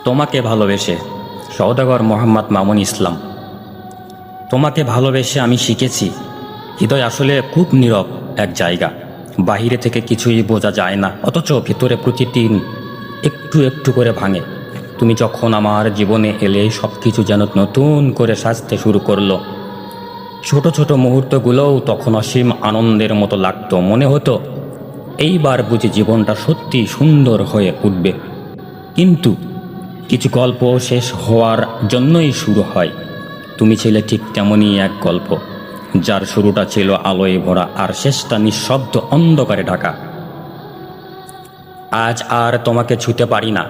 তোমাকে ভালোবেসে সওদাগর মোহাম্মদ মামুন ইসলাম। তোমাকে ভালোবেসে আমি শিখেছি হৃদয় আসলে খুব নীরব এক জায়গা। বাহিরে থেকে কিছুই বোঝা যায় না, অথচ ভেতরে প্রতিদিন একটু একটু করে ভাঙে। তুমি যখন আমার জীবনে এলে সব কিছু যেন নতুন করে সাজতে শুরু করলো। ছোট ছোট মুহূর্তগুলোও তখন অসীম আনন্দের মতো লাগতো। মনে হতো এইবার বুঝি জীবনটা সত্যি সুন্দর হয়ে উঠবে। কিন্তু কিছু গল্প শেষ হওয়ার জন্যই শুরু হয়। তুমি ছিলে ঠিক তেমনই এক গল্প, যার শুরুটা ছিল আলোয় ভরা আর শেষটা নিঃশব্দ অন্ধকারে ঢাকা। আজ আর তোমাকে ছুঁতে পারি না,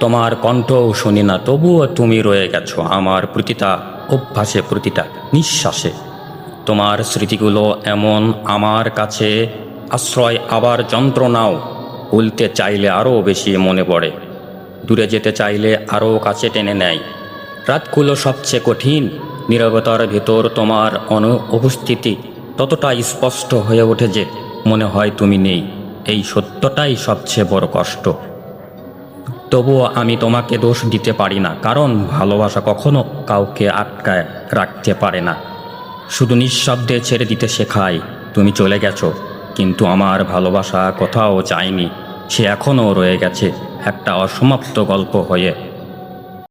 তোমার কণ্ঠও শুনি না, তবুও তুমি রয়ে গেছো আমার প্রতিটা অভ্যাসে, প্রতিটা নিঃশ্বাসে। তোমার স্মৃতিগুলো এমন আমার কাছে আশ্রয়, আবার যন্ত্রণাও। ভুলতে চাইলে আরও বেশি মনে পড়ে, দূরে যেতে চাইলে আরও কাছে টেনে নেয়। রাতগুলো সবচেয়ে কঠিন, নীরবতার ভেতর তোমার অনুপস্থিতি ততটা স্পষ্ট হয়ে ওঠে যে মনে হয় তুমি নেই। এই সত্যটাই সবচেয়ে বড় কষ্ট। তবুও আমি তোমাকে দোষ দিতে পারি না, কারণ ভালোবাসা কখনো কাউকে আটকায় রাখতে পারে না, শুধু নিঃশব্দে ছেড়ে দিতে শেখায়। তুমি চলে গেছো, কিন্তু আমার ভালোবাসা কোথাও যায়নি। সে এখনও রয়ে গেছে একটা অসমাপ্ত গল্প হয়ে।